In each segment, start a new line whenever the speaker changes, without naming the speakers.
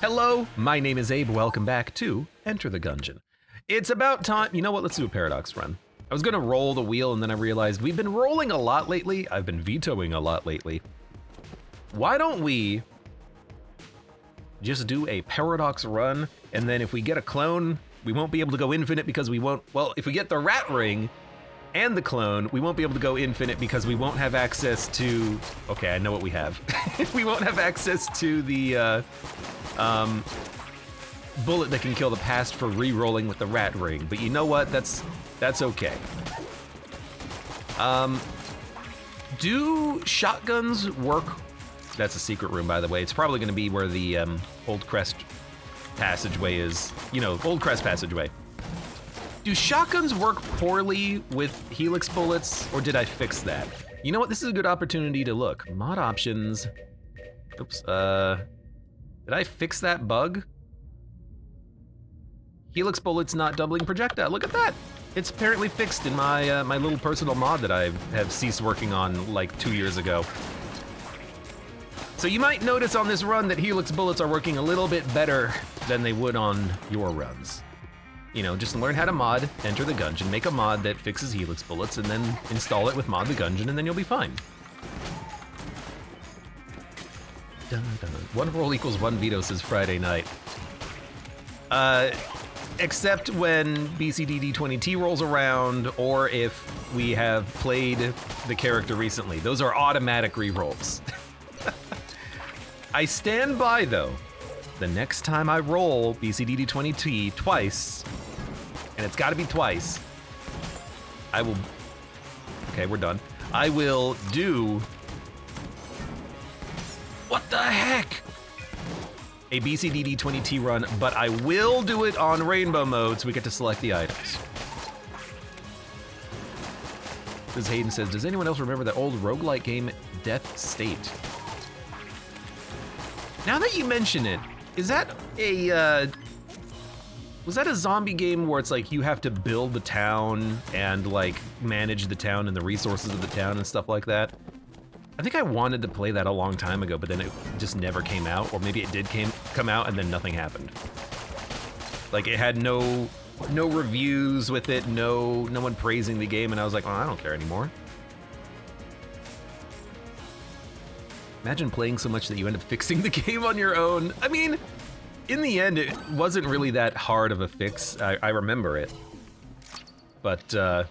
Hello, my name is Abe. Welcome back to Enter the Gungeon. It's about time. You know what? Let's do a paradox run. I was gonna roll the wheel and then I realized we've been rolling a lot lately. I've been vetoing a lot lately. Why don't we just do a paradox run, and then if we get a clone, we won't be able to go infinite because we won't, well, if we get the rat ring and the clone, we won't be able to go infinite because we won't have access to, okay, I know what we have. We won't have access to the bullet that can kill the past for re-rolling with the rat ring, but you know what, that's okay. Do shotguns work? That's a secret room, by the way. It's probably gonna be where the Old Crest passageway is, you know, Old Crest passageway. Do shotguns work poorly with helix bullets, or did I fix that? You know what, this is a good opportunity to look. Mod options, oops, did I fix that bug? Helix bullets not doubling projectile, look at that. It's apparently fixed in my my little personal mod that I have ceased working on like 2 years ago. So you might notice on this run that helix bullets are working a little bit better than they would on your runs. You know, just learn how to mod Enter the Gungeon, make a mod that fixes helix bullets, and then install it with Mod the Gungeon, and then you'll be fine. Dun, dun. One roll equals one veto, says Friday night. Except when BCDD20T rolls around, or if we have played the character recently. Those are automatic rerolls. I stand by, though. The next time I roll BCDD20T twice, and it's gotta be twice, I will, okay, we're done. I will do, what the heck? A BCDD20T run, but I will do it on rainbow mode so we get to select the items. As Hayden says, does anyone else remember that old roguelike game, Death State? Now that you mention it, is that a, was that a zombie game where it's like you have to build the town and like manage the town and the resources of the town and stuff like that? I think I wanted to play that a long time ago, but then it just never came out, or maybe it did come out and then nothing happened. Like it had no reviews with it, no one praising the game, and I was like, well, I don't care anymore. Imagine playing so much that you end up fixing the game on your own. I mean, in the end, it wasn't really that hard of a fix. I remember it. But,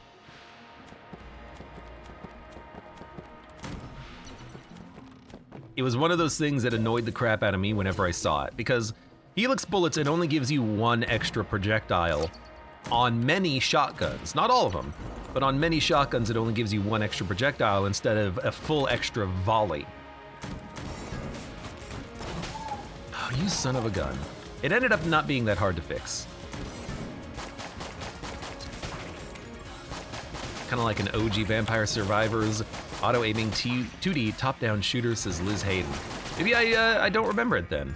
it was one of those things that annoyed the crap out of me whenever I saw it, because helix bullets, it only gives you one extra projectile on many shotguns. Not all of them, but on many shotguns, it only gives you one extra projectile instead of a full extra volley. Oh, you son of a gun. It ended up not being that hard to fix. Kind of like an OG Vampire Survivors auto-aiming 2D top-down shooter, says Liz Hayden. Maybe I don't remember it then.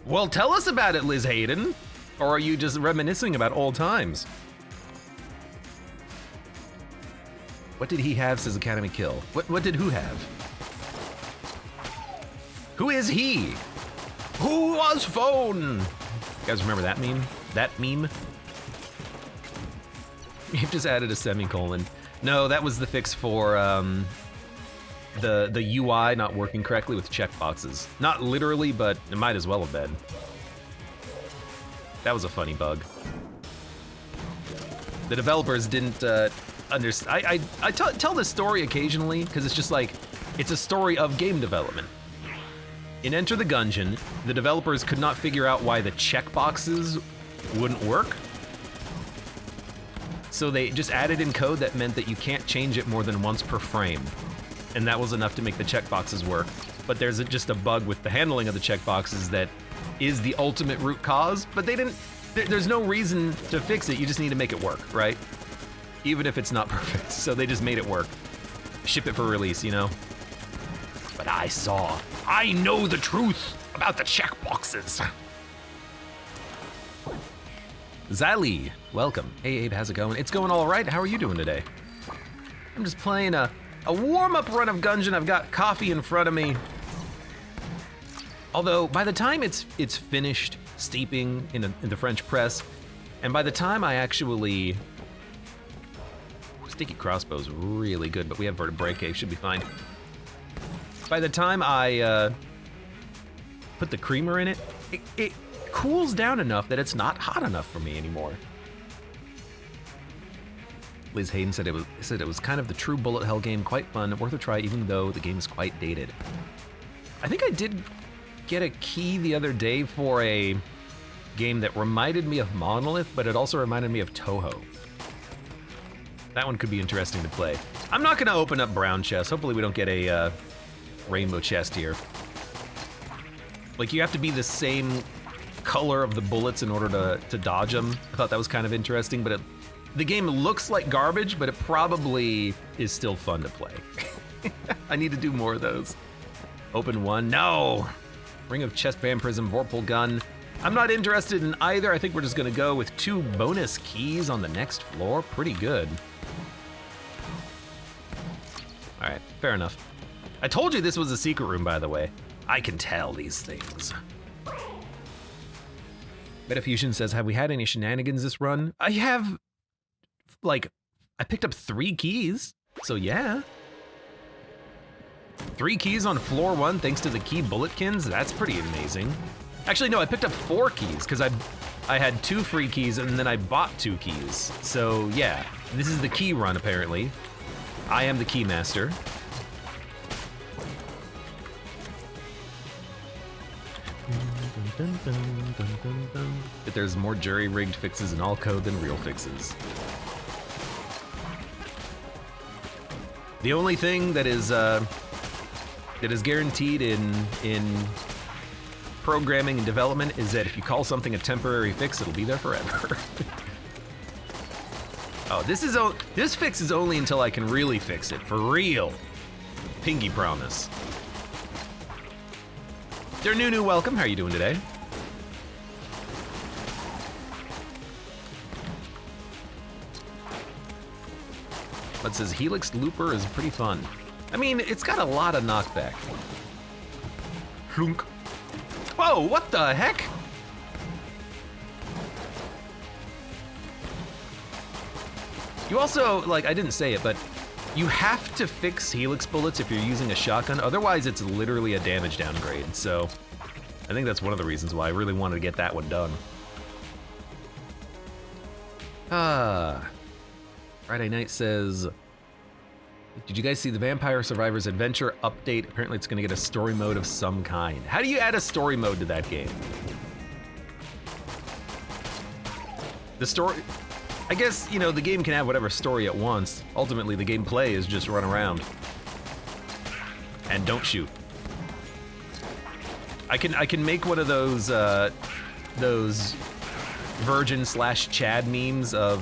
Well, tell us about it, Liz Hayden. Or are you just reminiscing about old times? What did he have, says Academy Kill? What did who have? Who is he? Who was phone? You guys remember that meme? That meme? You've just added a semicolon. No, that was the fix for the UI not working correctly with checkboxes. Not literally, but it might as well have been. That was a funny bug. The developers didn't understand. I tell this story occasionally because it's just like, it's a story of game development. In Enter the Gungeon, the developers could not figure out why the checkboxes wouldn't work. So they just added in code that meant that you can't change it more than once per frame. And that was enough to make the checkboxes work. But there's just a bug with the handling of the checkboxes that is the ultimate root cause, but they didn't, there's no reason to fix it, you just need to make it work, right? Even if it's not perfect, so they just made it work. Ship it for release, you know? But I know the truth about the checkboxes. Zali, welcome. Hey Abe, how's it going? It's going all right, how are you doing today? I'm just playing a a warm-up run of Gungeon. I've got coffee in front of me. Although, by the time it's finished steeping in the French press, and by the time I actually... Sticky crossbow's really good, but we have vertebrae, should be fine. By the time I put the creamer in it, it cools down enough that it's not hot enough for me anymore. Liz Hayden said it was kind of the true bullet hell game, quite fun, worth a try even though the game is quite dated. I think I did get a key the other day for a game that reminded me of Monolith, but it also reminded me of Toho. That one could be interesting to play. I'm not gonna open up brown chests. Hopefully we don't get a rainbow chest here. Like, you have to be the same color of the bullets in order to dodge them. I thought that was kind of interesting, but the game looks like garbage, but it probably is still fun to play. I need to do more of those. Open one, no! Ring of Chest Vampirism, Vorpal Gun. I'm not interested in either. I think we're just gonna go with 2 bonus keys on the next floor. Pretty good. All right, fair enough. I told you this was a secret room, by the way. I can tell these things. Metafusion says, have we had any shenanigans this run? I have, like, I picked up 3 keys, so yeah. 3 keys on floor 1 thanks to the key bulletkins. That's pretty amazing. Actually, no, I picked up 4 keys because I had 2 free keys and then I bought 2 keys. So yeah, this is the key run apparently. I am the key master. But there's more jury-rigged fixes in all code than real fixes. The only thing that is guaranteed in programming and development is that if you call something a temporary fix, it'll be there forever. Oh, this fix is only until I can really fix it, for real. Pinky promise. Dear Nunu, welcome. How are you doing today? But says Helix Looper is pretty fun. I mean, it's got a lot of knockback. Flunk. Whoa, what the heck? You also, like, I didn't say it, but you have to fix Helix bullets if you're using a shotgun, otherwise it's literally a damage downgrade, so I think that's one of the reasons why I really wanted to get that one done. Friday Night says, did you guys see the Vampire Survivors Adventure update? Apparently it's gonna get a story mode of some kind. How do you add a story mode to that game? The story, I guess, you know, the game can have whatever story it wants. Ultimately, the gameplay is just run around. And don't shoot. I can make one of those Virgin/Chad memes of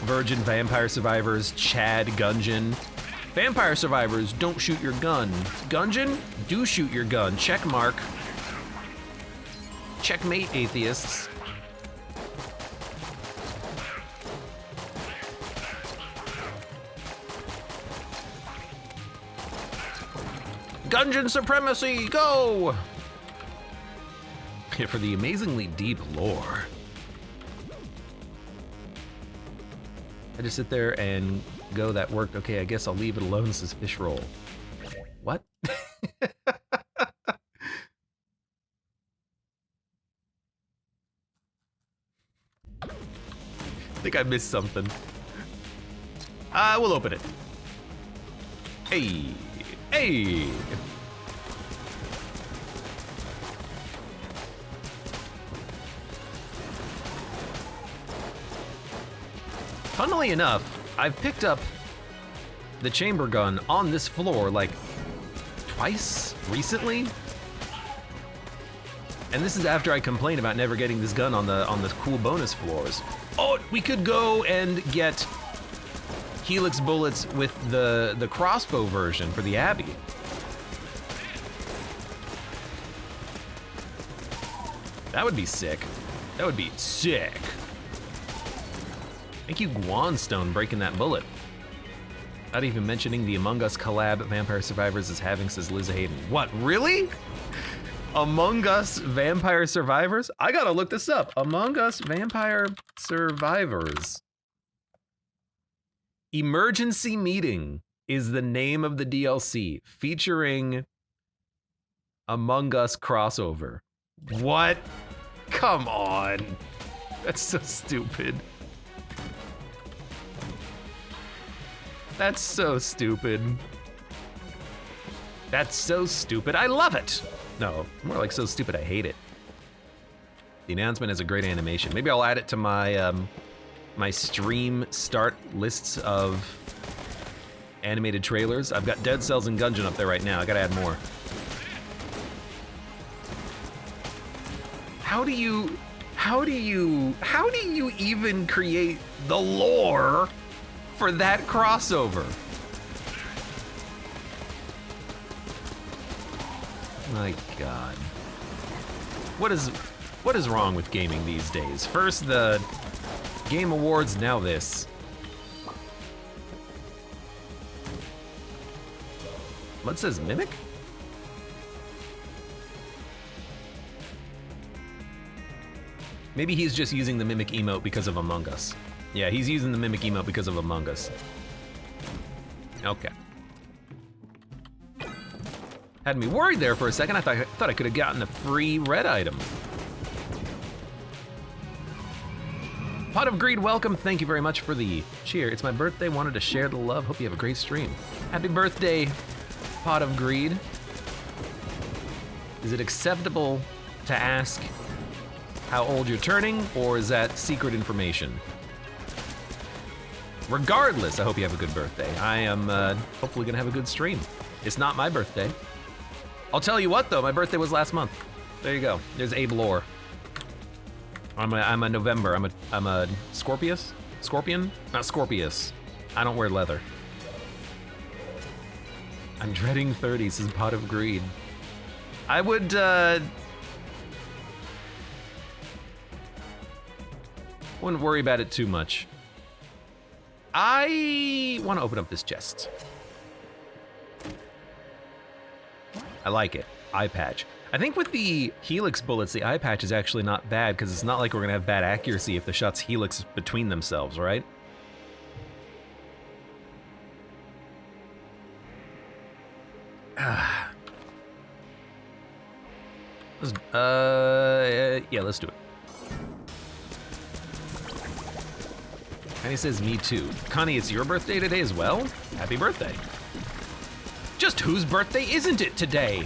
Virgin Vampire Survivors, Chad Gungeon. Vampire Survivors, don't shoot your gun. Gungeon, do shoot your gun. Check mark. Checkmate, atheists. Gungeon supremacy, go! For the amazingly deep lore. I just sit there and go, that worked. Okay, I guess I'll leave it alone, says fish roll. What? I think I missed something. We'll open it. Hey, hey. Funnily enough, I've picked up the chamber gun on this floor like twice recently. And this is after I complained about never getting this gun on the cool bonus floors. Oh, we could go and get Helix bullets with the crossbow version for the Abbey. That would be sick. That would be sick. Thank you, Guanstone, breaking that bullet. Not even mentioning the Among Us collab Vampire Survivors is having, says Liz Hayden. What, really? Among Us Vampire Survivors? I gotta look this up. Among Us Vampire Survivors. Emergency Meeting is the name of the DLC featuring Among Us crossover. What? Come on. That's so stupid. That's so stupid. That's so stupid. I love it. No, more like so stupid I hate it. The announcement is a great animation. Maybe I'll add it to my my stream start lists of animated trailers. I've got Dead Cells and Gungeon up there right now. I gotta add more. How do you even create the lore for that crossover? My God. What is wrong with gaming these days? First the Game Awards, now this. What says Mimic? Maybe he's just using the Mimic emote because of Among Us. Yeah, he's using the Mimic emote because of Among Us. Okay. Had me worried there for a second. I thought I could have gotten a free red item. Pot of Greed, welcome. Thank you very much for the cheer. It's my birthday. Wanted to share the love. Hope you have a great stream. Happy birthday, Pot of Greed. Is it acceptable to ask how old you're turning, or is that secret information? Regardless, I hope you have a good birthday. I am hopefully gonna have a good stream. It's not my birthday. I'll tell you what though, my birthday was last month. There you go. There's Abe lore. I'm a November. I'm a Scorpius? Scorpion? Not Scorpius. I don't wear leather. I'm dreading 30, says Pot of Greed. I would wouldn't worry about it too much. I want to open up this chest. I like it. Eye patch. I think with the helix bullets, the eye patch is actually not bad because it's not like we're gonna have bad accuracy if the shots helix between themselves, right? Yeah, let's do it. Connie says, me too. Connie, it's your birthday today as well? Happy birthday. Just whose birthday isn't it today?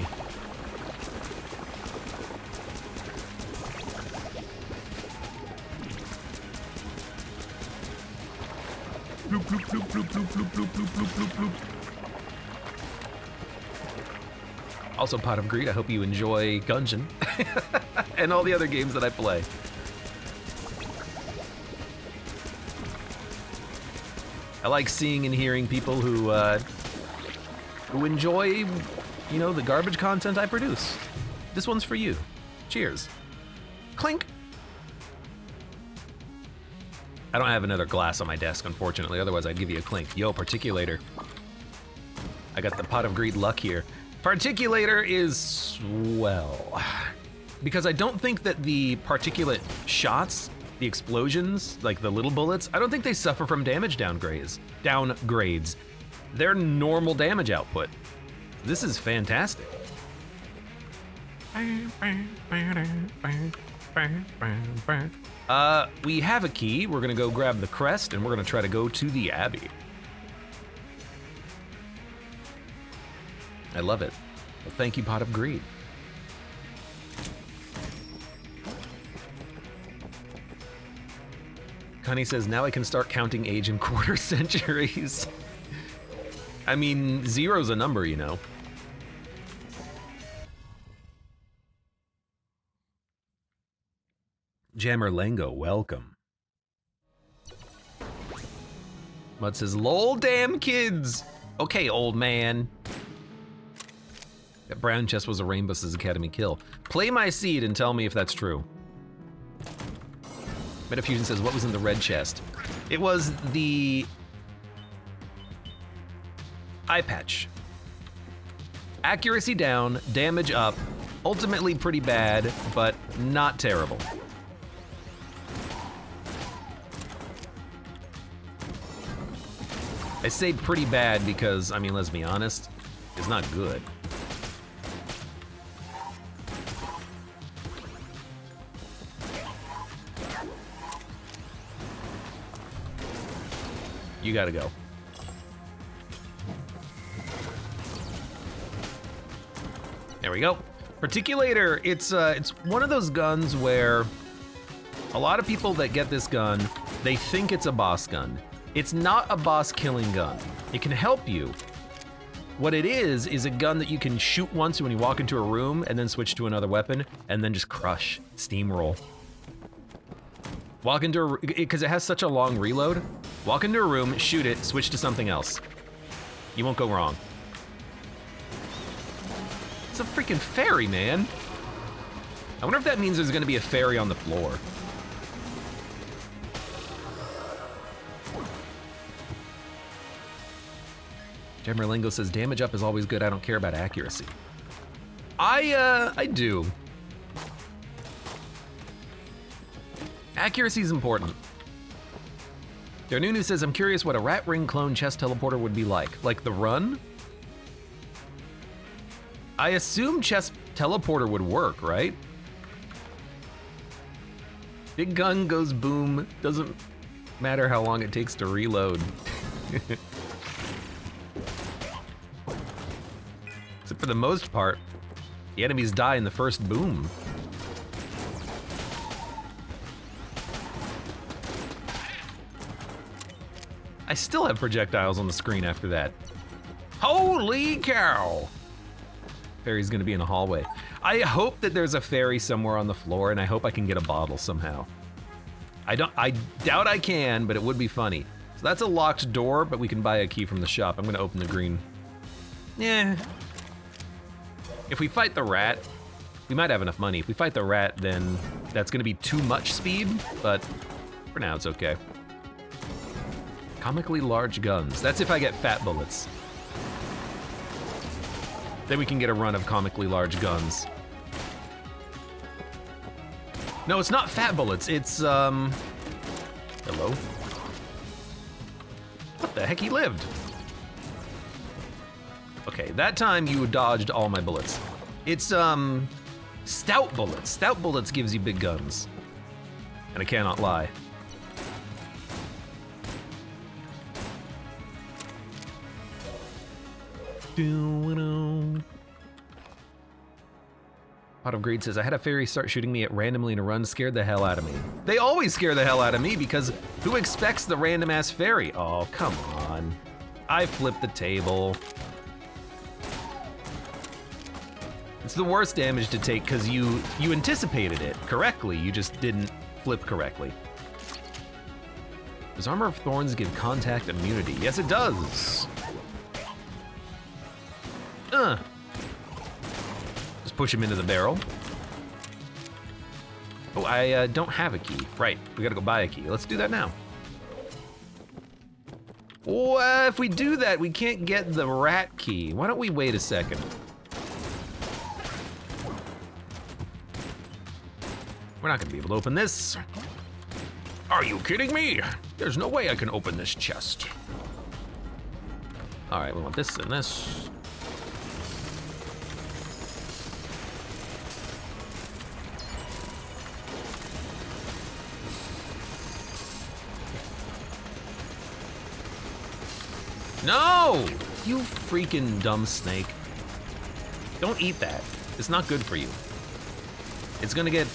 Bloop, bloop, bloop, bloop, bloop, bloop, bloop, bloop, bloop, bloop, bloop. Also, Pot of Greed, I hope you enjoy Gungeon and all the other games that I play. I like seeing and hearing people who enjoy, you know, the garbage content I produce. This one's for you. Cheers. Clink. I don't have another glass on my desk, unfortunately, otherwise I'd give you a clink. Yo, Particulator. I got the Pot of Greed luck here. Particulator is swell. Because I don't think that the particulate shots, the explosions, like the little bullets, I don't think they suffer from damage downgrades. They're normal damage output. This is fantastic. We have a key. We're gonna go grab the crest and we're gonna try to go to the Abbey. I love it. Well, thank you, Pot of Greed. Connie says, now I can start counting age in quarter centuries. I mean, zero's a number, you know. Jammer Lengo, welcome. Mud says, lol, damn kids. Okay, old man. That brown chest was a Rainbow Says Academy kill. Play my seed and tell me if that's true. Metafusion says, what was in the red chest? It was the Eye patch. Accuracy down, damage up, ultimately pretty bad, but not terrible. I say pretty bad because, I mean, let's be honest, it's not good. You gotta go. There we go. Particulator, it's one of those guns where a lot of people that get this gun, they think it's a boss gun. It's not a boss killing gun. It can help you. What it is a gun that you can shoot once when you walk into a room and then switch to another weapon and then just crush, steamroll. Walk into a, because it has such a long reload, walk into a room, shoot it, switch to something else. You won't go wrong. It's a freaking fairy, man. I wonder if that means there's gonna be a fairy on the floor. Gemerlingo says, damage up is always good, I don't care about accuracy. I do. Accuracy is important. Darnunu says, I'm curious what a rat ring clone chest teleporter would be like. Like the run? I assume chest teleporter would work, right? Big gun goes boom, doesn't matter how long it takes to reload. Except for the most part, the enemies die in the first boom. I still have projectiles on the screen after that. Holy cow! Fairy's gonna be in a hallway. I hope that there's a fairy somewhere on the floor, and I hope I can get a bottle somehow. I doubt I can, but it would be funny. So that's a locked door, but we can buy a key from the shop. I'm gonna open the green. Yeah. If we fight the rat, we might have enough money. If we fight the rat, then that's gonna be too much speed, but for now it's okay. Comically large guns. That's if I get fat bullets. Then we can get a run of comically large guns. No, it's not fat bullets, it's, hello? What the heck, he lived? Okay, that time you dodged all my bullets. It's, stout bullets. Stout bullets gives you big guns. And I cannot lie. Pot of Greed says, I had a fairy start shooting me at randomly in a run, scared the hell out of me. They always scare the hell out of me because who expects the random ass fairy? Oh, come on. I flipped the table. It's the worst damage to take because you anticipated it correctly, you just didn't flip correctly. Does Armor of Thorns give contact immunity? Yes, it does. Just push him into the barrel. Oh, I don't have a key. Right, we gotta go buy a key. Let's do that now. Oh, if we do that, we can't get the rat key. Why don't we wait a second? We're not gonna be able to open this. Are you kidding me? There's no way I can open this chest. All right, we want this and this. No! You freaking dumb snake. Don't eat that. It's not good for you. It's gonna get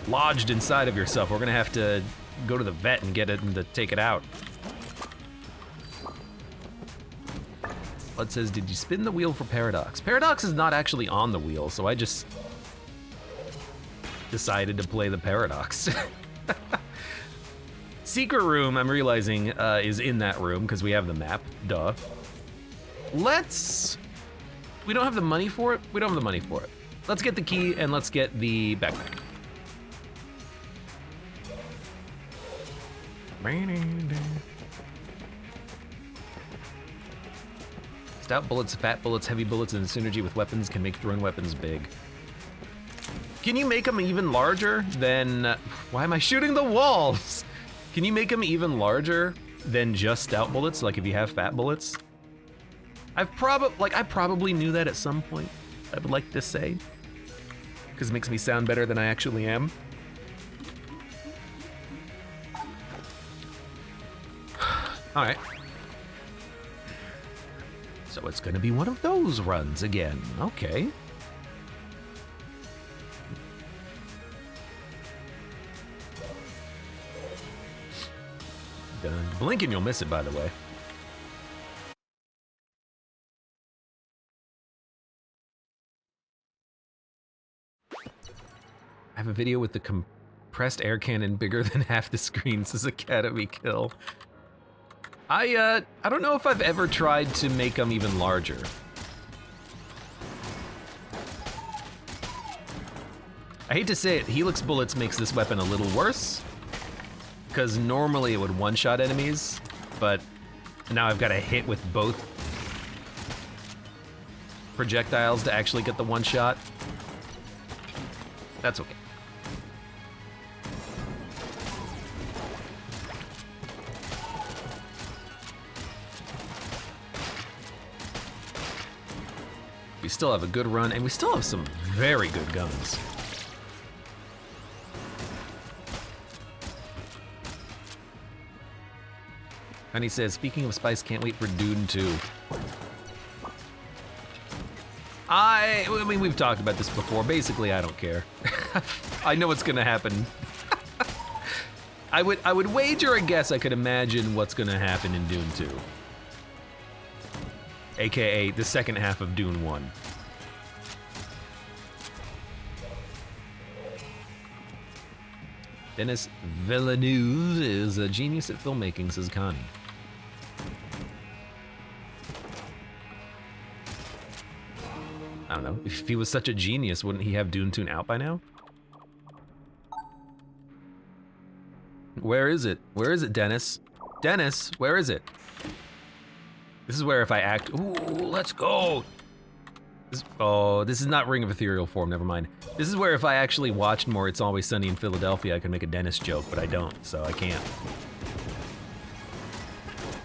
lodged inside of yourself. We're gonna have to go to the vet and get it and to take it out. Blood says, did you spin the wheel for Paradox? Paradox is not actually on the wheel, so I just decided to play the Paradox. Secret room, I'm realizing, is in that room because we have the map, duh. We don't have the money for it? We don't have the money for it. Let's get the key and let's get the backpack. Stout bullets, fat bullets, heavy bullets, and synergy with weapons can make thrown weapons big. Can you make them even larger than... why am I shooting the walls? Can you make them even larger than just stout bullets, like if you have fat bullets? I probably knew that at some point, I would like to say. Because it makes me sound better than I actually am. Alright. So it's gonna be one of those runs again. Okay. Done. Blink and you'll miss it, by the way. I have a video with the compressed air cannon bigger than half the screen, says Academy Kill. I don't know if I've ever tried to make them even larger. I hate to say it, Helix Bullets makes this weapon a little worse, because normally it would one-shot enemies, but now I've got to hit with both projectiles to actually get the one-shot. That's okay. We still have a good run, and we still have some very good guns. Honey says, speaking of spice, can't wait for Dune 2. I mean, we've talked about this before. Basically, I don't care. I know what's gonna happen. I would wager a guess I could imagine what's gonna happen in Dune 2. AKA the second half of Dune 1. Denis Villeneuve is a genius at filmmaking, says Connie. I don't know, if he was such a genius, wouldn't he have Dune 2 out by now? Where is it? Where is it, Dennis? Dennis, where is it? This is where if I act, ooh, let's go. This is not Ring of Ethereal Form, never mind. This is where if I actually watched more It's Always Sunny in Philadelphia, I could make a Dennis joke, but I don't, so I can't.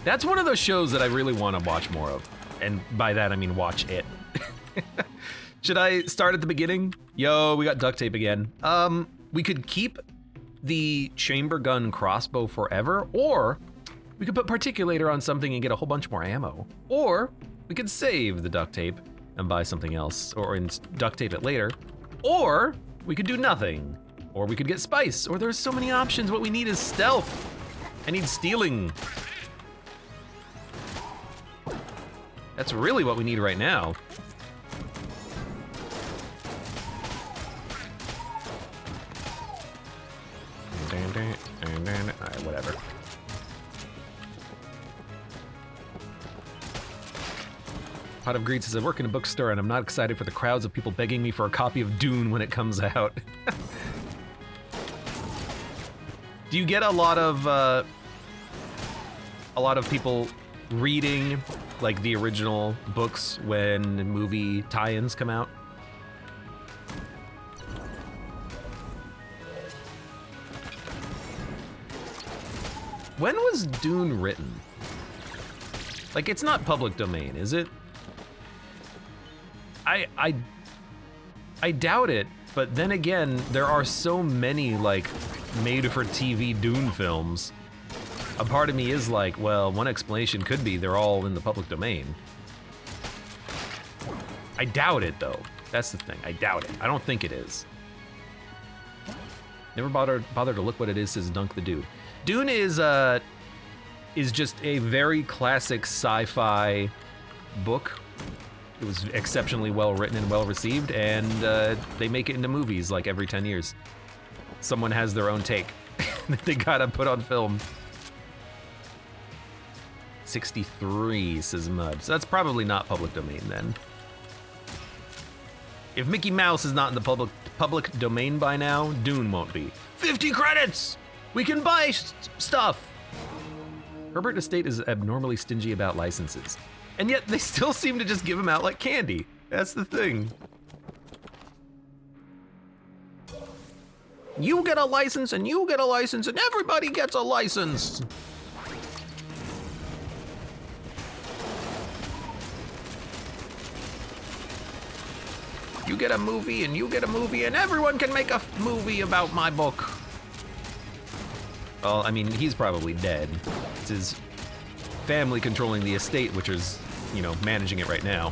That's one of those shows that I really want to watch more of. And by that, I mean watch it. Should I start at the beginning? Yo, we got duct tape again. We could keep the chamber gun crossbow forever, or we could put particulator on something and get a whole bunch more ammo. Or we could save the duct tape and buy something else, or duct tape it later. Or we could do nothing. Or we could get spice, or there's so many options. What we need is stealth. I need stealing. That's really what we need right now. Alright, whatever. Pot of Greed says, I work in a bookstore and I'm not excited for the crowds of people begging me for a copy of Dune when it comes out. Do you get a lot of people reading like the original books when movie tie-ins come out? When was Dune written? Like, it's not public domain, is it? I doubt it, but then again, there are so many, like, made-for-TV Dune films. A part of me is like, well, one explanation could be they're all in the public domain. I doubt it, though. That's the thing, I doubt it. I don't think it is. Never bothered to look what it is, says Dunk the Dude. Dune is just a very classic sci-fi book. It was exceptionally well written and well received, and they make it into movies like every 10 years. Someone has their own take that they gotta put on film. 63, says Mud. So that's probably not public domain then. If Mickey Mouse is not in the public domain by now, Dune won't be. 50 credits! We can buy stuff! Herbert Estate is abnormally stingy about licenses. And yet they still seem to just give them out like candy. That's the thing. You get a license, and you get a license, and everybody gets a license. You get a movie, and you get a movie, and everyone can make a movie about my book. Well, I mean, he's probably dead. It's his family controlling the estate, which is, you know, managing it right now.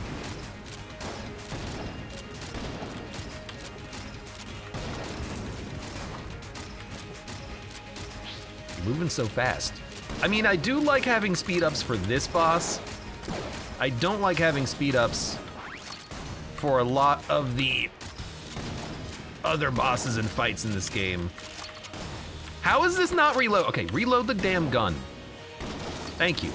Moving so fast. I mean, I do like having speed ups for this boss. I don't like having speed ups for a lot of the other bosses and fights in this game. How is this not reload? Okay, reload the damn gun. Thank you.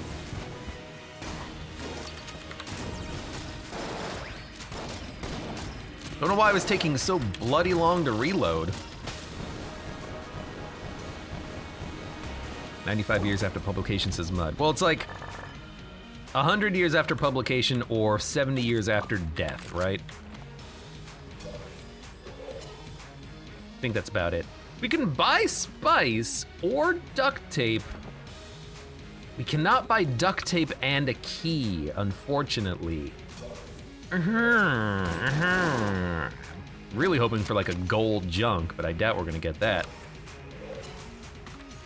Don't know why it was taking so bloody long to reload. 95 years after publication, says Mud. Well, it's like 100 years after publication or 70 years after death, right? I think that's about it. We can buy spice or duct tape. We cannot buy duct tape and a key, unfortunately. Really hoping for like a gold junk, but I doubt we're gonna get that.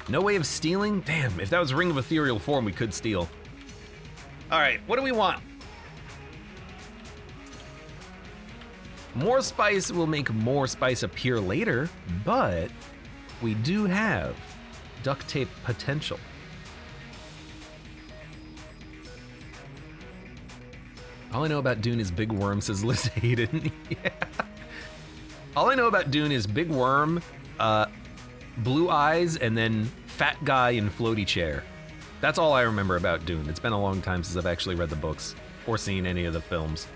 No way of stealing? Damn, if that was Ring of Ethereal Form, we could steal. All right, what do we want? More spice will make more spice appear later, but we do have duct tape potential. All I know about Dune is Big Worm, says Liz Hayden. Yeah. All I know about Dune is Big Worm, blue eyes, and then fat guy in floaty chair. That's all I remember about Dune. It's been a long time since I've actually read the books or seen any of the films.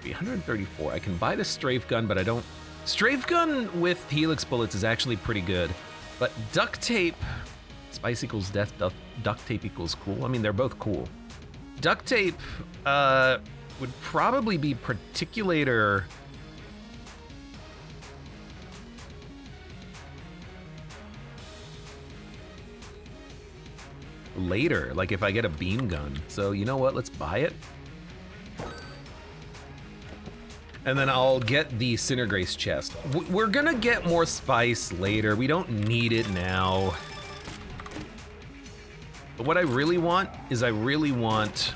$134. I can buy the strafe gun, but I don't. Strafe gun with helix bullets is actually pretty good, but duct tape, spice equals death, duct tape equals cool. I mean, they're both cool. Duct tape would probably be particulator. Later, like if I get a beam gun. So you know what, let's buy it. And then I'll get the Cinergrace chest. We're gonna get more spice later. We don't need it now. But what I really want is I really want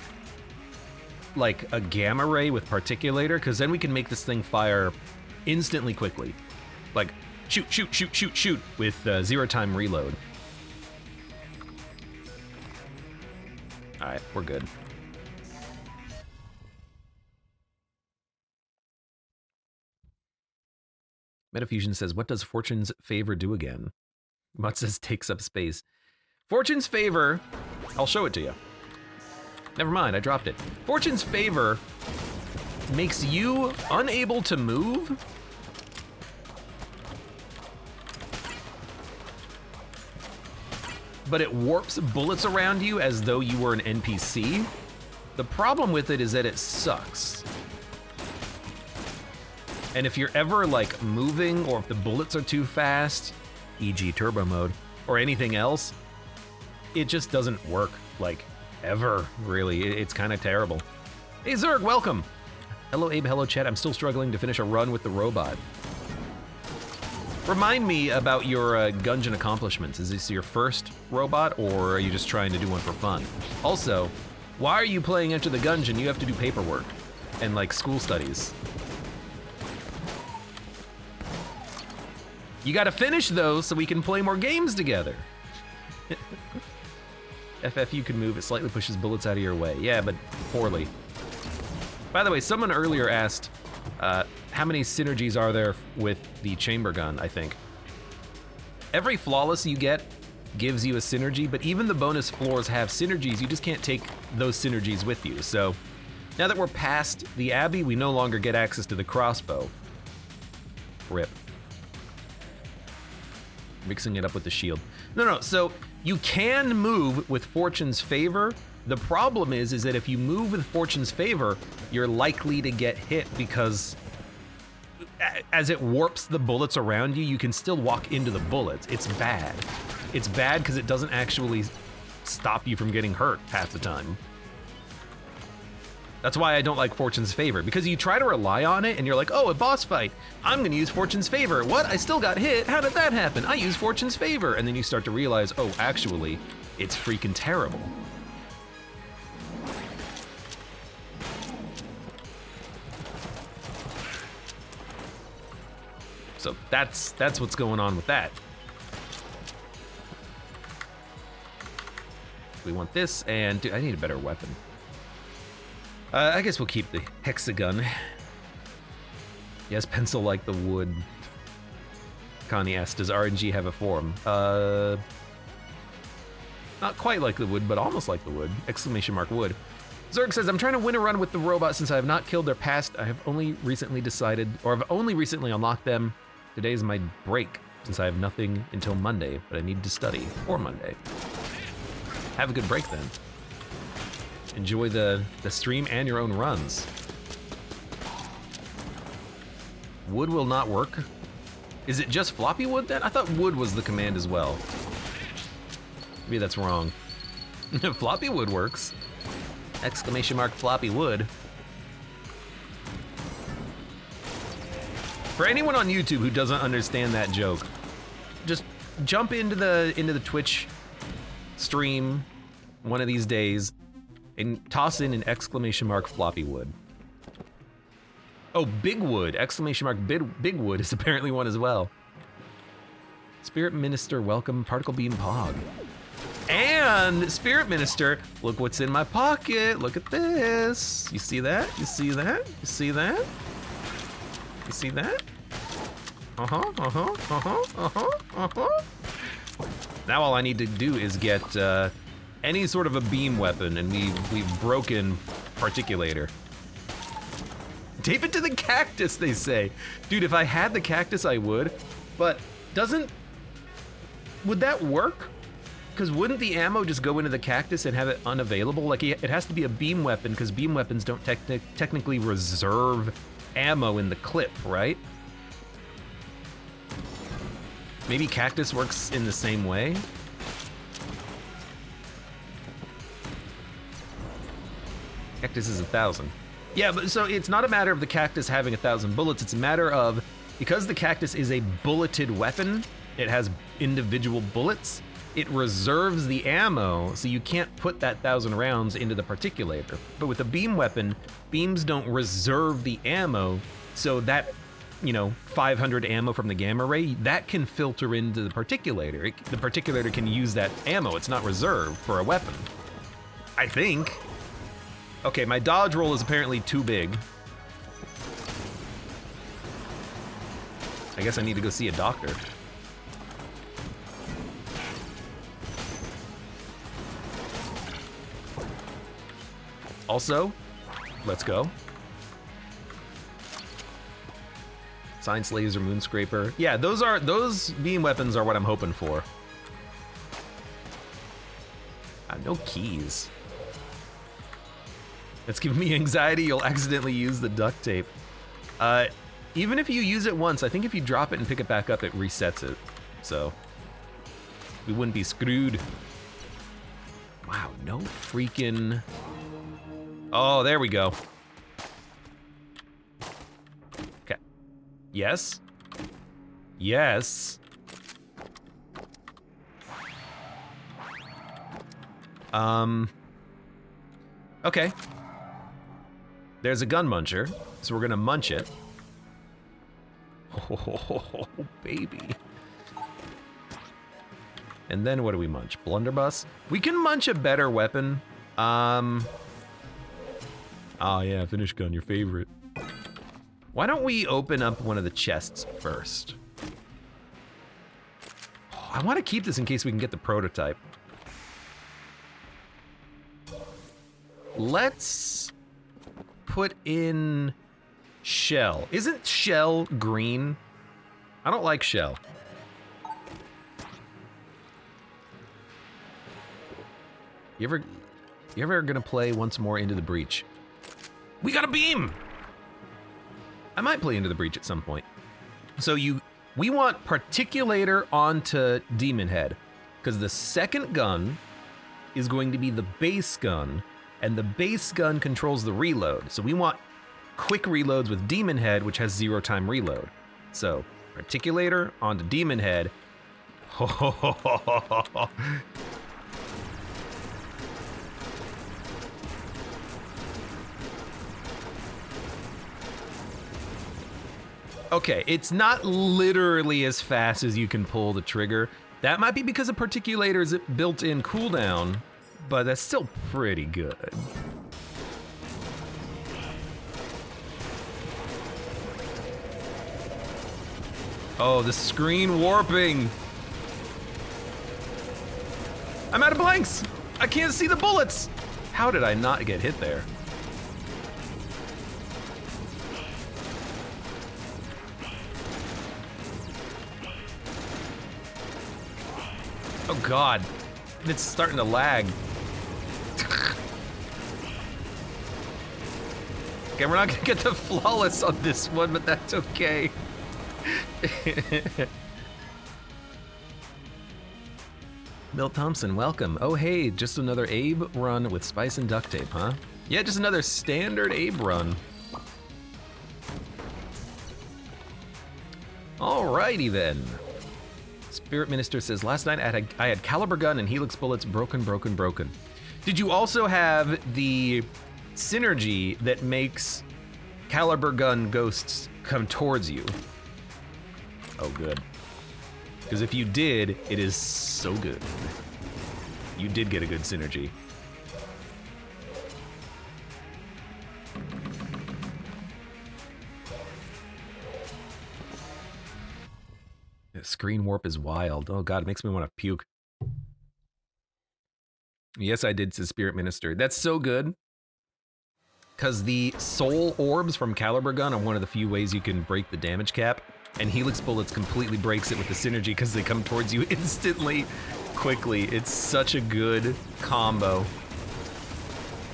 like a gamma ray with particulator, because then we can make this thing fire instantly quickly. Like shoot, shoot, shoot, shoot, shoot with 0 time reload. All right, we're good. Metafusion says, what does Fortune's Favor do again? Mutt says, takes up space. Fortune's Favor, I'll show it to you. Never mind, I dropped it. Fortune's Favor makes you unable to move. But it warps bullets around you as though you were an NPC. The problem with it is that it sucks. And if you're ever like moving, or if the bullets are too fast, e.g. turbo mode, or anything else, it just doesn't work, like, ever, really. It's kind of terrible. Hey Zerg, welcome! Hello Abe, hello chat, I'm still struggling to finish a run with the robot. Remind me about your Gungeon accomplishments. Is this your first robot, or are you just trying to do one for fun? Also, why are you playing Enter the Gungeon? You have to do paperwork and like school studies. You gotta finish those so we can play more games together. FFU can move, it slightly pushes bullets out of your way. Yeah, but poorly. By the way, someone earlier asked, how many synergies are there with the chamber gun, I think. Every flawless you get gives you a synergy, but even the bonus floors have synergies, you just can't take those synergies with you. So now that we're past the Abbey, we no longer get access to the crossbow. RIP. Mixing it up with the shield. No, so you can move with Fortune's Favor. The problem is that if you move with Fortune's Favor, you're likely to get hit because as it warps the bullets around you, you can still walk into the bullets. It's bad. It's bad because it doesn't actually stop you from getting hurt half the time. That's why I don't like Fortune's Favor, because you try to rely on it and you're like, oh, a boss fight. I'm gonna use Fortune's Favor. What? I still got hit. How did that happen? I used Fortune's Favor. And then you start to realize, oh, actually, it's freaking terrible. So that's what's going on with that. We want this, and dude, I need a better weapon. I guess we'll keep the hexagon. Yes, pencil like the wood. Connie asks, does RNG have a form? Not quite like the wood, but almost like the wood. Exclamation mark wood. Zerg says, I'm trying to win a run with the robot since I have not killed their past. I have only recently decided, or I've only recently unlocked them. Today is my break since I have nothing until Monday, but I need to study for Monday. Have a good break then. Enjoy the stream and your own runs. Wood will not work. Is it just floppy wood then? I thought wood was the command as well. Maybe that's wrong. Floppy wood works. Exclamation mark floppy wood. For anyone on YouTube who doesn't understand that joke, just jump into the Twitch stream one of these days and toss in an exclamation mark floppy wood. Oh, big wood, exclamation mark big wood is apparently one as well. Spirit Minister, welcome, Particle Beam Pog. And Spirit Minister, look what's in my pocket, look at this. You see that? You see that? You see that? You see that? Now all I need to do is get any sort of a beam weapon, and we've broken Particulator. Tape it to the cactus, they say. Dude, if I had the cactus, I would, but would that work? Because wouldn't the ammo just go into the cactus and have it unavailable? Like, it has to be a beam weapon, because beam weapons don't technically reserve ammo in the clip, right? Maybe cactus works in the same way? Cactus is 1,000. Yeah, but so it's not a matter of the cactus having 1,000 bullets, it's a matter of, because the cactus is a bulleted weapon, it has individual bullets, it reserves the ammo, so you can't put that 1,000 rounds into the Particulator. But with a beam weapon, beams don't reserve the ammo, so that, 500 ammo from the gamma ray, that can filter into the Particulator. The Particulator can use that ammo, it's not reserved for a weapon. I think. Okay, my dodge roll is apparently too big. I guess I need to go see a doctor. Also, let's go. Science Laser, Moonscraper. Yeah, those beam weapons are what I'm hoping for. No keys. That's giving me anxiety. You'll accidentally use the duct tape. Even if you use it once, I think if you drop it and pick it back up, it resets it. So we wouldn't be screwed. Wow, no freaking... Oh, there we go. Okay. Yes. Yes. Okay. There's a gun muncher, so we're gonna munch it. Oh, baby. And then what do we munch? Blunderbuss? We can munch a better weapon. Oh yeah, finish gun, your favorite. Why don't we open up one of the chests first? Oh, I want to keep this in case we can get the prototype. Let's put in shell. Isn't shell green? I don't like shell. You ever gonna play once more Into the Breach? We got a beam! I might play Into the Breach at some point. So we want Particulator onto Demon Head, because the second gun is going to be the base gun, and the base gun controls the reload. So we want quick reloads with Demon Head, which has 0 time reload. So Particulator onto Demon Head. Okay, it's not literally as fast as you can pull the trigger. That might be because of Particulator's built-in cooldown, but that's still pretty good. Oh, the screen warping. I'm out of blanks. I can't see the bullets. How did I not get hit there? Oh God, it's starting to lag. Okay, we're not gonna get the flawless on this one, but that's okay. Bill Thompson, welcome. Oh hey, just another Abe run with spice and duct tape, huh? Yeah, just another standard Abe run. Alrighty then. Spirit Minister says, last night I had caliber gun and helix bullets broken. Did you also have the synergy that makes caliber gun ghosts come towards you? Oh, good. Because if you did, it is so good. You did get a good synergy. Screen warp is wild. Oh God, it makes me want to puke. Yes, I did, says Spirit Minister. That's so good. Because the soul orbs from Caliber Gun are one of the few ways you can break the damage cap. And Helix Bullets completely breaks it with the synergy because they come towards you instantly, quickly. It's such a good combo.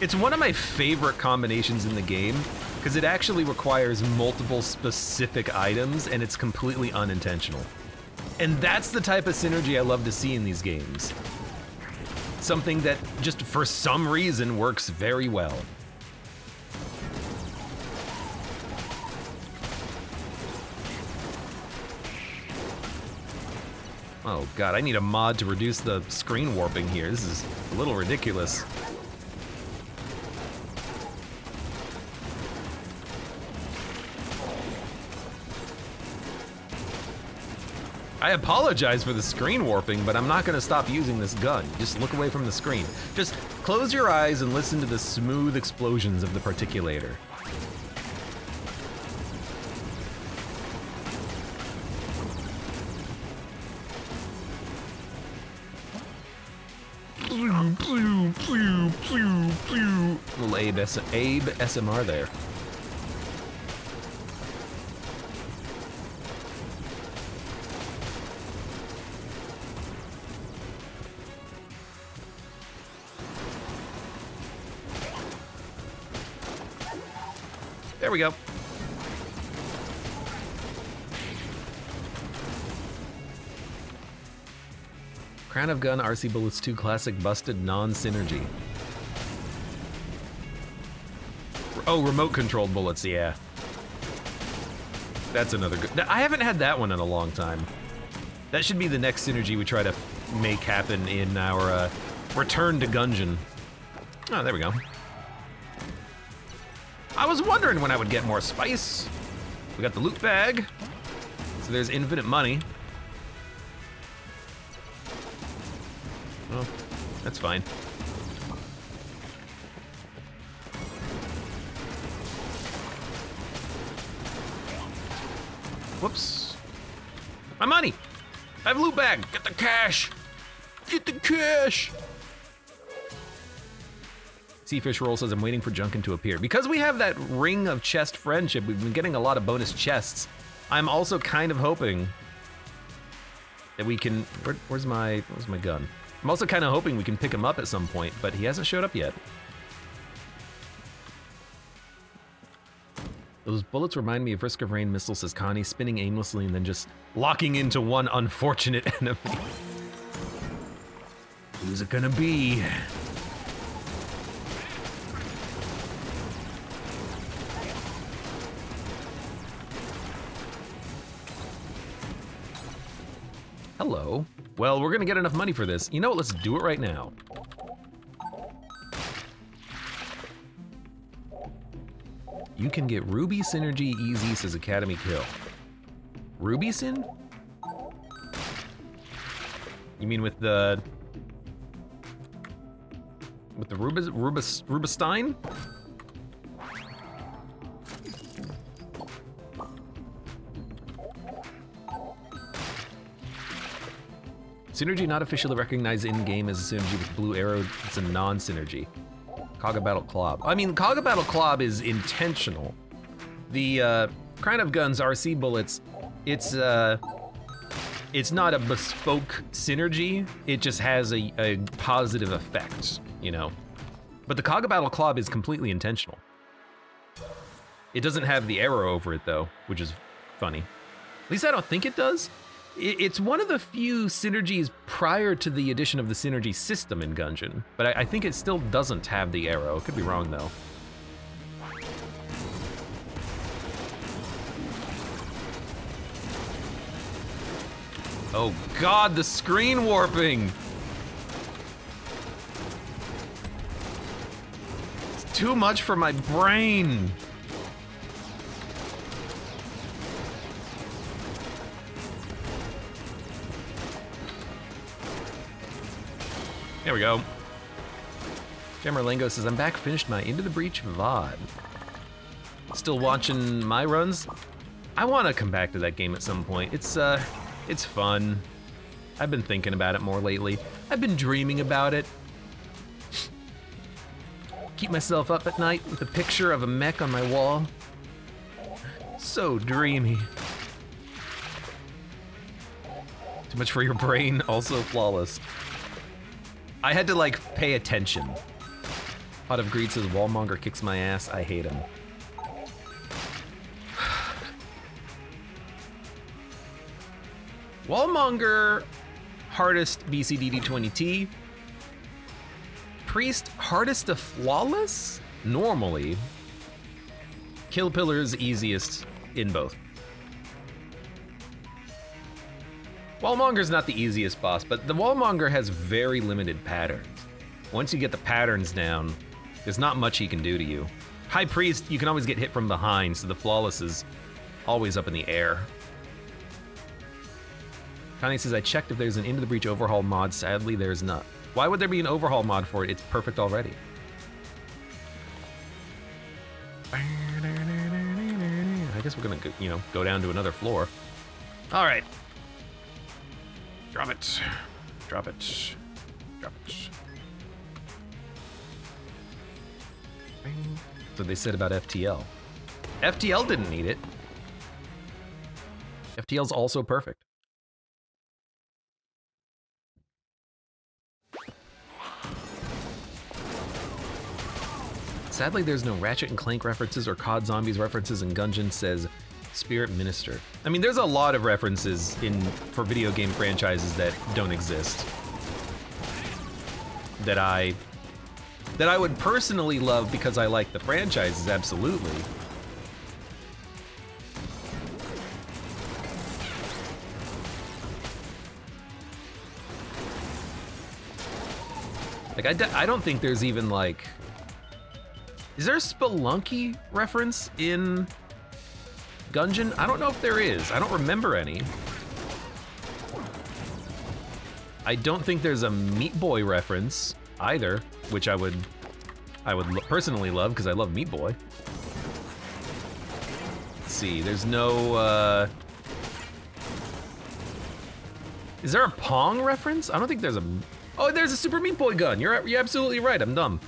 It's one of my favorite combinations in the game because it actually requires multiple specific items and it's completely unintentional. And that's the type of synergy I love to see in these games. Something that just for some reason works very well. Oh God, I need a mod to reduce the screen warping here. This is a little ridiculous. I apologize for the screen warping, but I'm not gonna stop using this gun. Just look away from the screen. Just close your eyes and listen to the smooth explosions of the Particulator. Little Abe SMR there. There we go. Crown of Gun, RC Bullets 2 Classic busted non-synergy. Oh, remote controlled bullets, yeah. That's another good. I haven't had that one in a long time. That should be the next synergy we try to make happen in our Return to Gungeon. Oh, there we go. I was wondering when I would get more spice. We got the loot bag. So there's infinite money. Oh, that's fine. Whoops. My money! I have a loot bag! Get the cash! Get the cash! Seafish Roll says, I'm waiting for Junkin to appear. Because we have that Ring of Chest friendship, we've been getting a lot of bonus chests. I'm also kind of hoping that we can... Where's my gun? I'm also kind of hoping we can pick him up at some point, but he hasn't showed up yet. Those bullets remind me of Risk of Rain missile, says Connie, spinning aimlessly and then just locking into one unfortunate enemy. Who's it gonna be? Hello. Well, we're gonna get enough money for this. You know what, let's do it right now. You can get Ruby Synergy easy, says Academy Kill. Ruby Syn? You mean with the Rubinstein? Synergy not officially recognized in-game as a synergy with blue arrow. It's a non-synergy. Kaga Battle Clob. I mean, Kaga Battle Clob is intentional. The Crown of Guns RC bullets, it's not a bespoke synergy. It just has a positive effect, you know. But the Kaga Battle Clob is completely intentional. It doesn't have the arrow over it though, which is funny. At least I don't think it does. It's one of the few synergies prior to the addition of the synergy system in Gungeon, but I think it still doesn't have the arrow. Could be wrong though. Oh God, the screen warping! It's too much for my brain. There we go. Jammerlango says, I'm back, finished my Into the Breach VOD. Still watching my runs? I want to come back to that game at some point. It's fun. I've been thinking about it more lately. I've been dreaming about it. Keep myself up at night with a picture of a mech on my wall. So dreamy. Too much for your brain, also flawless. I had to like pay attention. Pot of Greed says Wallmonger kicks my ass. I hate him. Wallmonger, hardest BCDD20T. Priest, hardest to flawless? Normally. Kill Pillar's easiest in both. Wallmonger's not the easiest boss, but the Wallmonger has very limited patterns. Once you get the patterns down, there's not much he can do to you. High Priest, you can always get hit from behind, so the flawless is always up in the air. Connie says, I checked if there's an Into the Breach overhaul mod. Sadly, there's not. Why would there be an overhaul mod for it? It's perfect already. I guess we're gonna go, go down to another floor. All right. Drop it. Drop it. Drop it. That's what they said about FTL. FTL didn't need it. FTL's also perfect. Sadly, there's no Ratchet and Clank references or COD Zombies references in Gungeon, says Spirit Minister. I mean, there's a lot of references for video game franchises that don't exist. That I would personally love because I like the franchises, absolutely. Like, I don't think there's even like... Is there a Spelunky reference in Gungeon? I don't know if there is. I don't remember any. I don't think there's a Meat Boy reference either, which I would personally love because I love Meat Boy. Let's see, there's no, is there a Pong reference? I don't think there's a, oh, there's a Super Meat Boy gun. You're absolutely right, I'm dumb.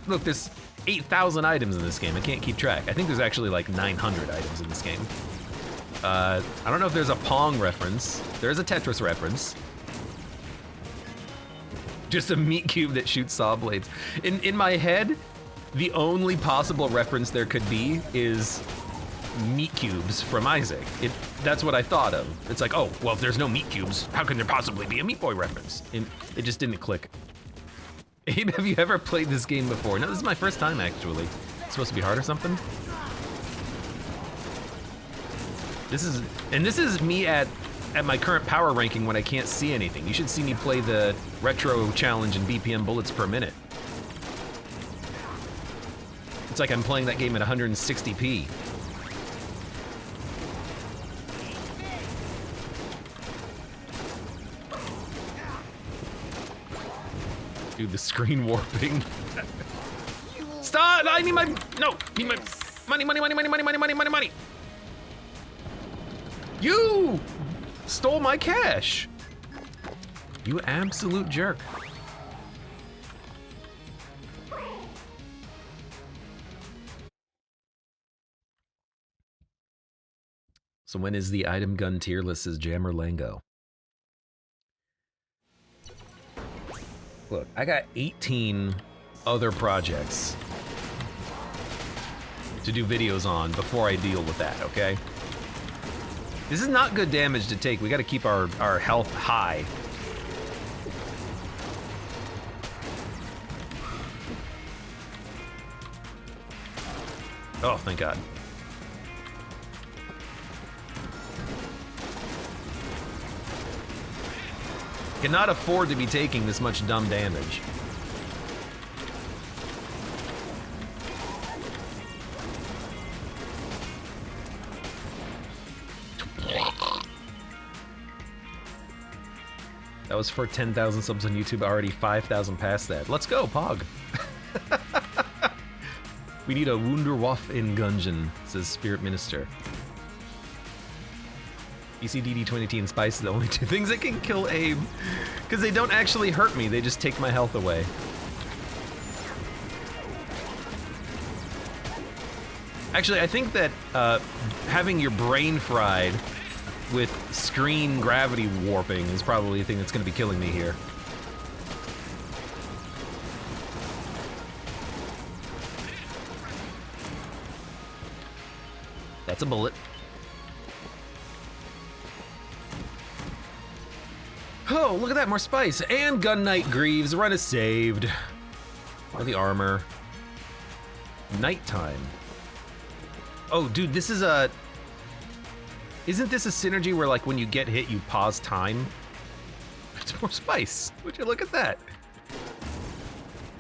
Look, there's 8,000 items in this game. I can't keep track. I think there's actually like 900 items in this game. I don't know if there's a Pong reference. There's a Tetris reference. Just a meat cube that shoots saw blades. In my head, the only possible reference there could be is meat cubes from Isaac. That's what I thought of. It's like, oh, well, if there's no meat cubes, how can there possibly be a Meat Boy reference? And it just didn't click. Abe, have you ever played this game before? No, this is my first time, actually. It's supposed to be hard or something? This is me at my current power ranking when I can't see anything. You should see me play the retro challenge in BPM bullets per minute. It's like I'm playing that game at 160p. Dude, the screen warping. Stop! I need my, no, need my money. You stole my cash. You absolute jerk. So when is the item gun tier list, says Jammer Lango? Look, I got 18 other projects to do videos on before I deal with that, okay? This is not good damage to take. We gotta keep our health high. Oh, thank God. Cannot afford to be taking this much dumb damage. That was for 10,000 subs on YouTube, already 5,000 past that. Let's go, Pog. We need a Wunderwaffe in Gungeon, says Spirit Minister. ECDD 20T and Spice are the only two things that can kill Abe. Because they don't actually hurt me, they just take my health away. Actually, I think that having your brain fried with screen gravity warping is probably the thing that's going to be killing me here. That's a bullet. Oh, look at that, more spice. And Gun Knight Greaves, run is saved. Or the armor. Nighttime. Oh, dude, this is a... Isn't this a synergy where, like, when you get hit, you pause time? It's more spice. Would you look at that?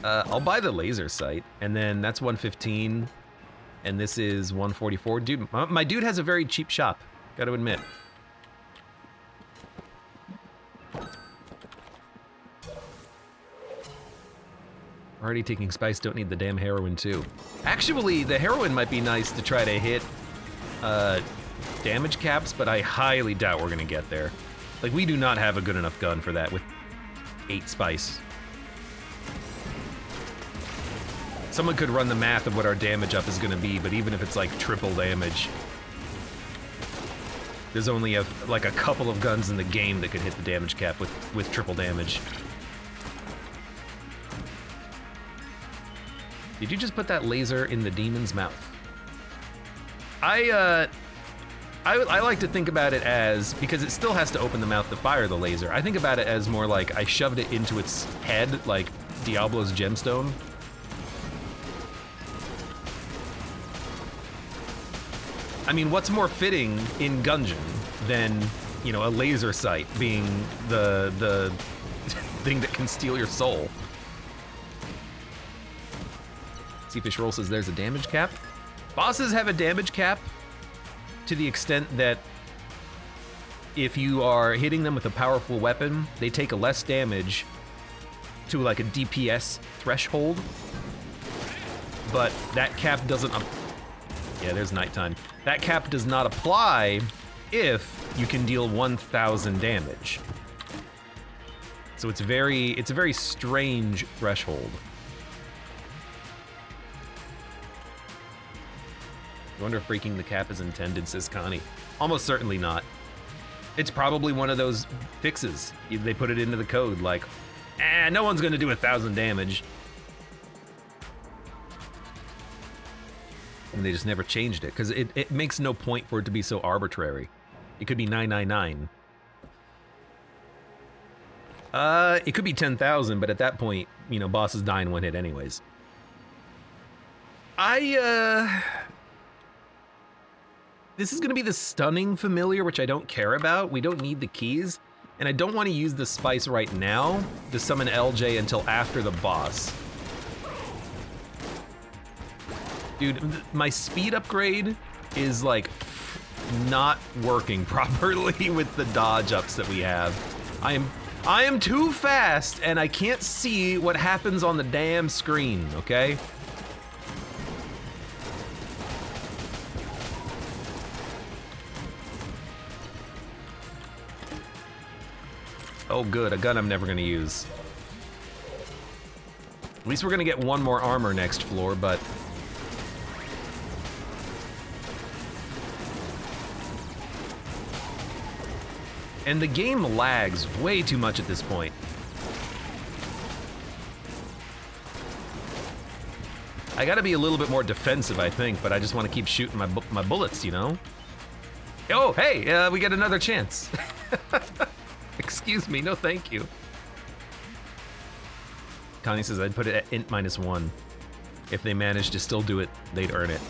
I'll buy the laser sight, and then that's 115, and this is 144. Dude, my dude has a very cheap shop, gotta admit. Already taking spice, don't need the damn heroin too. Actually, the heroin might be nice to try to hit damage caps, but I highly doubt we're gonna get there. Like, we do not have a good enough gun for that with 8 spice. Someone could run the math of what our damage up is gonna be, but even if it's like triple damage, there's only like a couple of guns in the game that could hit the damage cap with triple damage. Did you just put that laser in the demon's mouth? I like to think about it as, because it still has to open the mouth to fire the laser, I think about it as more like I shoved it into its head, like Diablo's gemstone. I mean, what's more fitting in Gungeon than, you know, a laser sight being the thing that can steal your soul? Seafish Roll says there's a damage cap. Bosses have a damage cap to the extent that if you are hitting them with a powerful weapon, they take a less damage to like a DPS threshold. But that cap doesn't... Yeah, there's nighttime. That cap does not apply if you can deal 1,000 damage. So it's a very strange threshold. I wonder if breaking the cap is intended, says Connie. Almost certainly not. It's probably one of those fixes. They put it into the code, like, No one's gonna do 1,000 damage. And they just never changed it, because it makes no point for it to be so arbitrary. It could be 999. It could be 10,000, but at that point, you know, bosses die in one hit anyways. This is gonna be the stunning familiar, which I don't care about. We don't need the keys, and I don't want to use the spice right now to summon LJ until after the boss. Dude, my speed upgrade is like not working properly with the dodge ups that we have. I am too fast, and I can't see what happens on the damn screen, okay? Oh good, a gun I'm never gonna use. At least we're gonna get one more armor next floor, but... And the game lags way too much at this point. I gotta be a little bit more defensive, I think, but I just want to keep shooting my bullets, you know? Oh, hey, we get another chance. Excuse me, no thank you. Connie says I'd put it at int -1. If they managed to still do it, they'd earn it.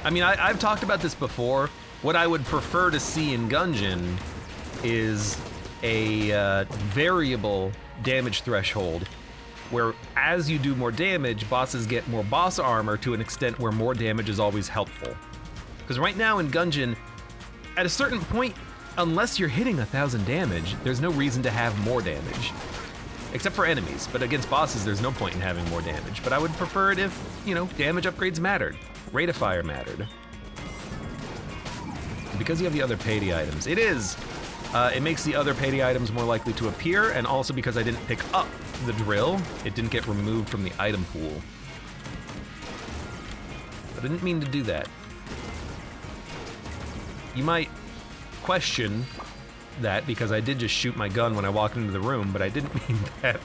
I mean, I've talked about this before. What I would prefer to see in Gungeon is a variable damage threshold, where as you do more damage, bosses get more boss armor to an extent where more damage is always helpful. Because right now in Gungeon, at a certain point, unless you're hitting 1,000 damage, there's no reason to have more damage. Except for enemies, but against bosses, there's no point in having more damage. But I would prefer it if, you know, damage upgrades mattered. Rate of fire mattered. Because you have the other payday items. It is! It makes the other payday items more likely to appear, and also because I didn't pick up the drill, it didn't get removed from the item pool. But I didn't mean to do that. You might question that because I did just shoot my gun when I walked into the room, but I didn't mean that.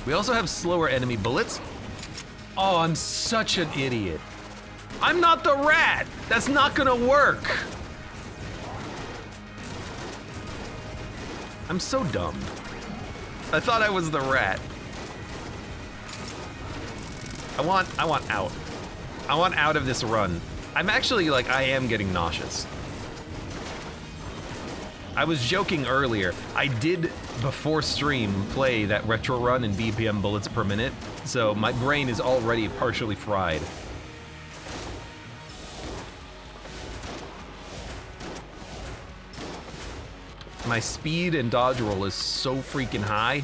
We also have slower enemy bullets. Oh, I'm such an idiot. I'm not the rat! That's not gonna work! I'm so dumb. I thought I was the rat. I want out. I want out of this run. I'm actually, like, I am getting nauseous. I was joking earlier. I did, before stream, play that retro run in BPM bullets per minute, so my brain is already partially fried. My speed and dodge roll is so freaking high.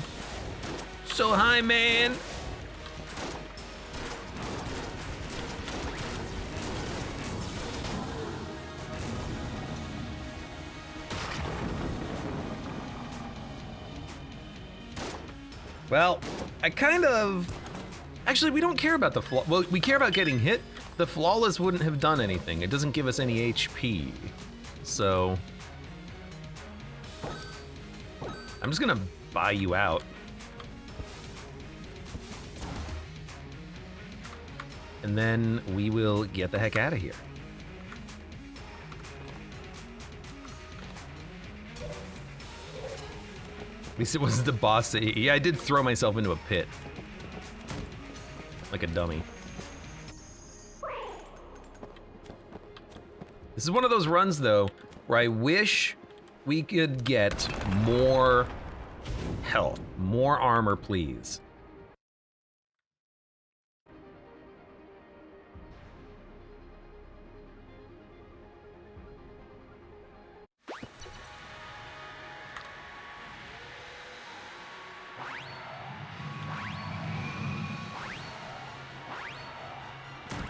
So high, man! Well, I kind of... Actually, we don't care about the flaw. Well, we care about getting hit. The flawless wouldn't have done anything. It doesn't give us any HP. So... I'm just gonna buy you out. And then we will get the heck out of here. At least it wasn't the boss that... Yeah, I did throw myself into a pit. Like a dummy. This is one of those runs, though, where I wish we could get more health. More armor, please.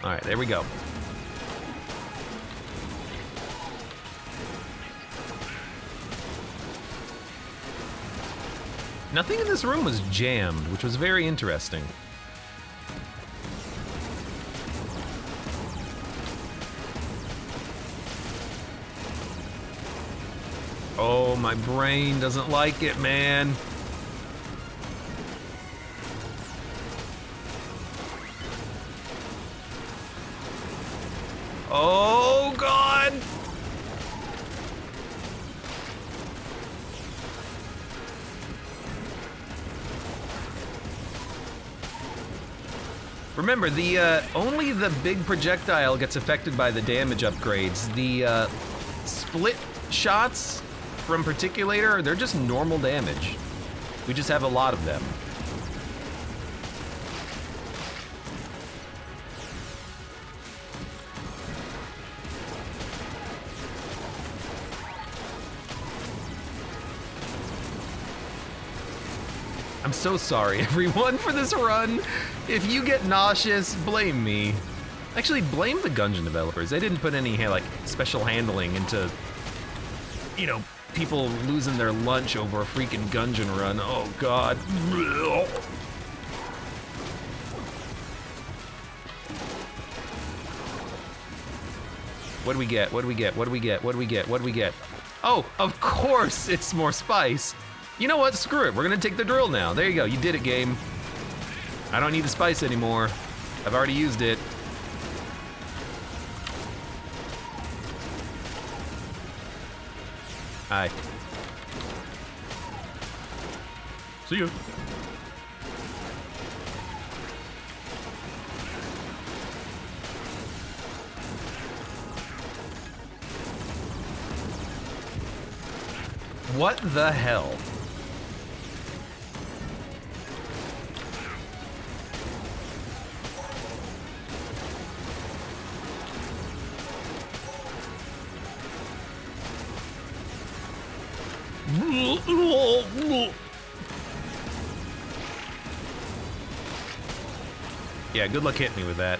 All right, there we go. Nothing in this room was jammed, which was very interesting. Oh, my brain doesn't like it, man. Oh, God! Remember, only the big projectile gets affected by the damage upgrades. The split shots from Particulator, they're just normal damage. We just have a lot of them. I'm so sorry, everyone, for this run. If you get nauseous, blame me. Actually, blame the Gungeon developers. They didn't put any like special handling into, you know, people losing their lunch over a freaking Gungeon run. Oh, God. What do we get? What do we get? What do we get? What do we get? What do we get? Oh, of course it's more spice. You know what? Screw it. We're gonna take the drill now. There you go. You did it, game. I don't need the spice anymore. I've already used it. Hi. See you. What the hell? Yeah, good luck hitting me with that.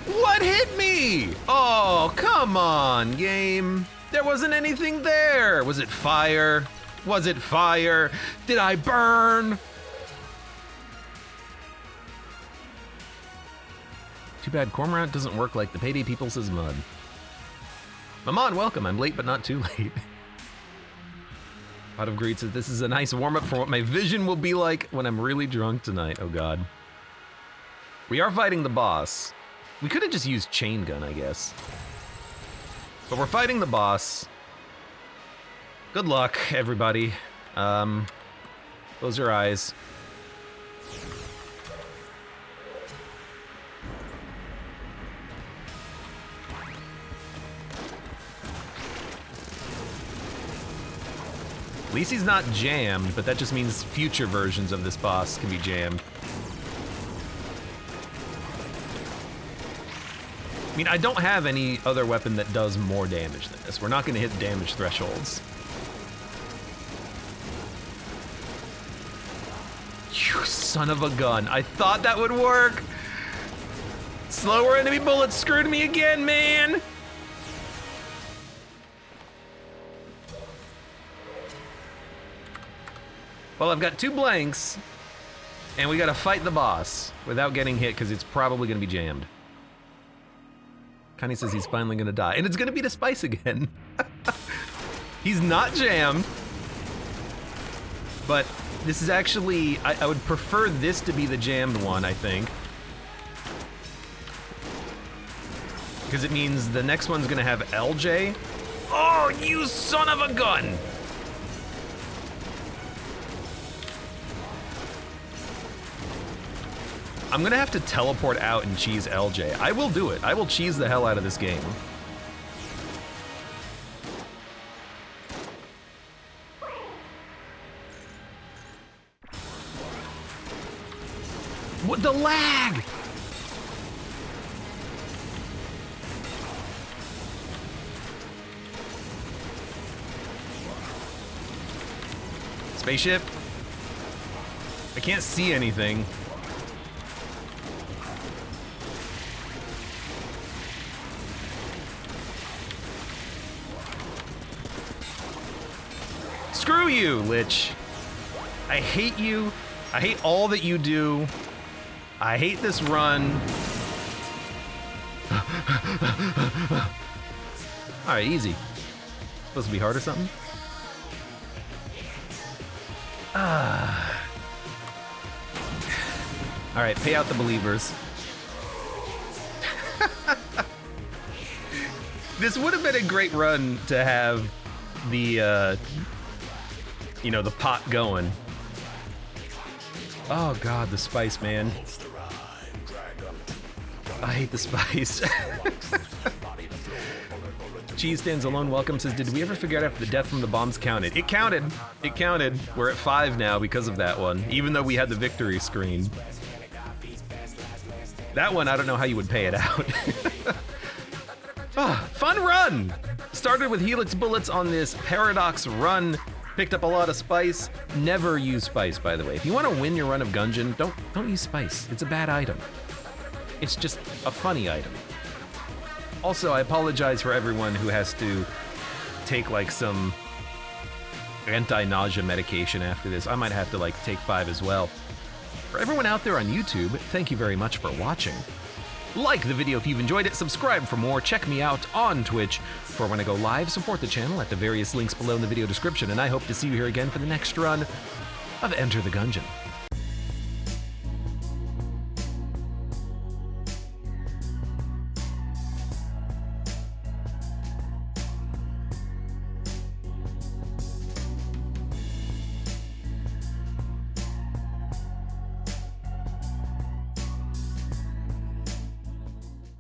What hit me? Oh, come on, game. There wasn't anything there. Was it fire? Was it fire? Did I burn? Too bad Cormorant doesn't work like the Payday Peoples' mud. Maman, welcome. I'm late, but not too late. Out of Greed says, this is a nice warm-up for what my vision will be like when I'm really drunk tonight. Oh, God. We are fighting the boss. We could have just used Chain Gun, I guess. But we're fighting the boss. Good luck, everybody. Close your eyes. At least he's not jammed, but that just means future versions of this boss can be jammed. I mean, I don't have any other weapon that does more damage than this. We're not going to hit damage thresholds. You son of a gun. I thought that would work. Slower enemy bullets screwed me again, man. Well, I've got 2 blanks, and we gotta fight the boss without getting hit because it's probably gonna be jammed. Connie says he's finally gonna die, and it's gonna be the spice again. He's not jammed, but this is actually, I would prefer this to be the jammed one, I think. Because it means the next one's gonna have LJ. Oh, you son of a gun! I'm gonna have to teleport out and cheese LJ. I will do it. I will cheese the hell out of this game. What the lag? Spaceship? I can't see anything. Screw you, Lich. I hate you. I hate all that you do. I hate this run. All right, easy. Supposed to be hard or something? All right, pay out the believers. This would have been a great run to have the, you know, the pot going. Oh God, the spice, man. I hate the spice. Cheese Stands Alone Welcome says, did we ever figure out if the death from the bombs counted? It counted. It counted. We're at 5 now because of that one, even though we had the victory screen. That one, I don't know how you would pay it out. Oh, fun run! Started with Helix bullets on this Paradox run. Picked up a lot of spice. Never use spice, by the way. If you want to win your run of Gungeon, don't use spice. It's a bad item. It's just a funny item. Also, I apologize for everyone who has to take like some anti-nausea medication after this. I might have to like take 5 as well. For everyone out there on YouTube, thank you very much for watching. Like the video if you've enjoyed it, subscribe for more, check me out on Twitch for when I go live, support the channel at the various links below in the video description, and I hope to see you here again for the next run of Enter the Gungeon.